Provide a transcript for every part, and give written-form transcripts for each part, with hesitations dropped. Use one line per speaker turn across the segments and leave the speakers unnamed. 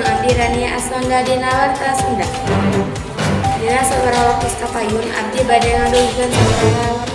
abdi Rania Asonda dina warta Sunda. Dina sabaraha waktu kapayun abdi bade ngaduhkeun sabaraha warta.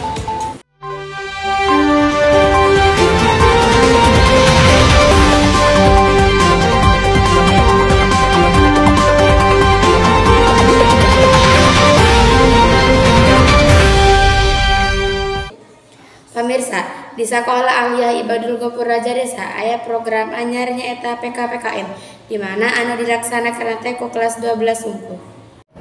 Pamirsa, di Sekolah Aliyah Ibadul Ghafur Raja Desa aya program anyar nyaeta PKPKM di mana anu dilaksanakeun teh ku kelas 12 unggul.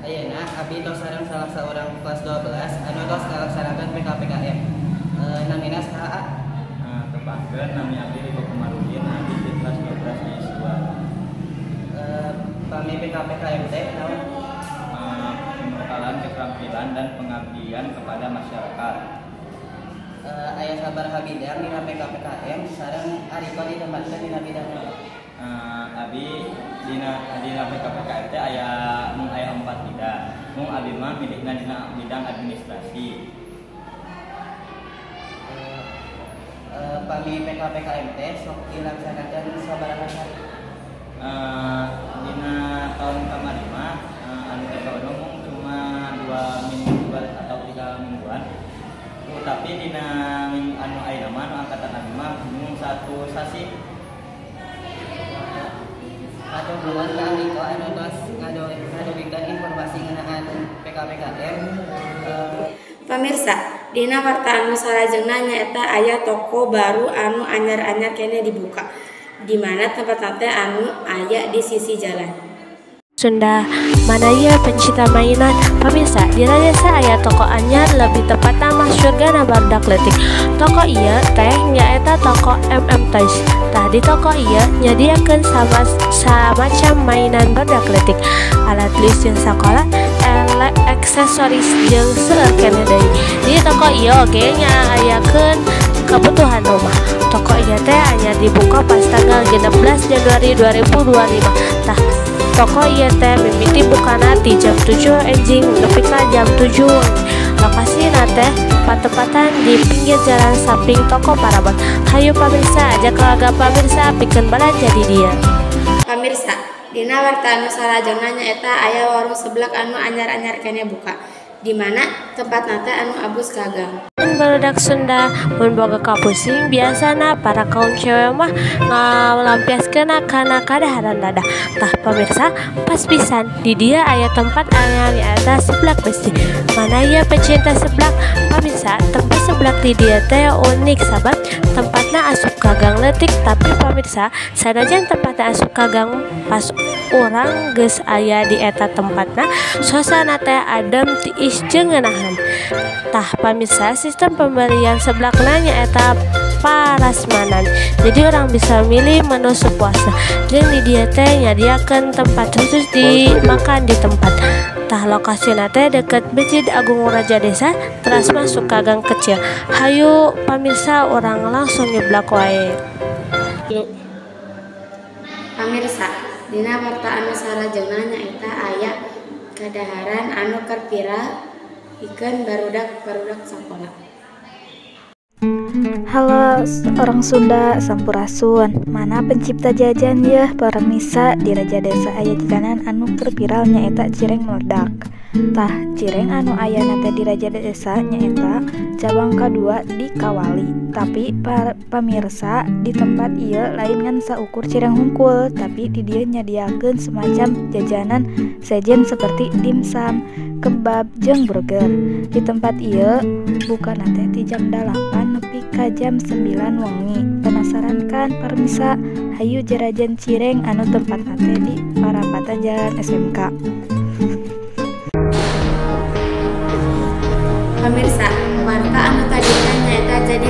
Ayeuna abdi tos sareng salah saurang kelas 12 anu tos ngalaksanakeun PKPKM. Namina saha?
Tepatkeun nami abdi Riko Komarudin abdi di kelas 12 di Siswa.
Pami PKPKM teh naon?
Pembekalan keterampilan dan pengabdian kepada masyarakat.
Aya sabaraha bidang dina PKPKM sareng Ariko ditempatkeun dina bidang naon?
Abi dina PKPKM teh aya 4 bidang. Mung abi mah milihna dina bidang administrasi.
Pami PKPKM teh sok dilaksanakeun sabaraha hari?
Dina tahun kamari mah anu teh mung cuma 2 minggu atau 3 mingguan. Tapi dina anu ayeuna mah angkatan abi mah mung 1 sasi.
Atau bulan ka Ariko anu tos ngadugikeun informasi ngeunaan PKPKM.
Pamirsa, dina warta anu salajengna nyaeta aya toko baru anu anyar-anyar kene dibuka, di mana tempat teh anu aya di sisi jalan.
Sunda, mana ya pencinta mainan? Pemirsa, di Desa aya toko anyar lebih tepatnya mah Surgana Barudak Leutik. Toko ieu teh nyaeta toko Toys. Tah di toko ieu nyadiakeun samacam mainan barudak leutik, alat tulis jeung sakola, aksesoris jeung seueur keneh deui. Di toko ieu oge nyaayakeun kebutuhan rumah. Toko ieu teh anyar dibuka pas tanggal 16 Januari 2025. Tah toko ieu teh mimiti bukana ti jam 7 enjing nepi ka jam 7. Lokasina teh patepatan di pinggir jalan samping toko Parabot. Hayu pamirsa, ajak keluarga pamirsa pikeun balanja di dieu.
Pamirsa, dina warta anu salajengna nyaeta aya warung seblak anu anyar-anyar kene buka, di mana tempatna teh anu abus kagang.
Barudak Sunda mun boga kapusing biasana para kaum cewek mah ngalampiaskeun kana kadaharan dada. Tah pamirsa, pas pisan di dia aya tempat anyar nyaeta seblak besi. Mana ya pecinta seblak? Pamirsa, tempat seblak di dia teh unik sabab tempatna asup kagang leutik, tapi pamirsa sanajan tempatna asup kagang pas urang geus aya di eta tempatna suasana teh adem tiis jeung ngeunahan. Tah pamirsa, sistem pembelian seblakna nyaeta parasmanan, jadi orang bisa milih menu sepuasna. Jeung di dieu teh nyadiakeun tempat khusus dimakan di tempat. Tah lokasina teh deket Masjid Agung Raja Desa, teras masuk kagang kecil. Hayu pamirsa, orang langsung nyeblak wae.
Pamirsa, dina warta anu salajengna nyaeta aya kadaharan anu keur viral ikeun barudak sakola.
Halo orang Sunda sampurasun, mana pencipta jajan ya bareng Nisa di Raja Desa aya jajanan anu keur viral nyaeta cireng meledak. Tah cireng anu aya teh di Raja Desa nyaeta cabang kedua di Kawali. Tapi pamirsa, di tempat ieu lain ngan saukur cireng hungkul, tapi di dieu nyadiakeun semacam jajanan sejen seperti dimsum, kebab jeung burger. Di tempat ieu buka teh ti jam 8 nepi ka jam 9 wengi. Penasaran kan pamirsa? Hayu jerajan cireng anu tempat teh di Parapatan Jalan SMK.
Pamirsa, warta anu tadina nyaeta jadi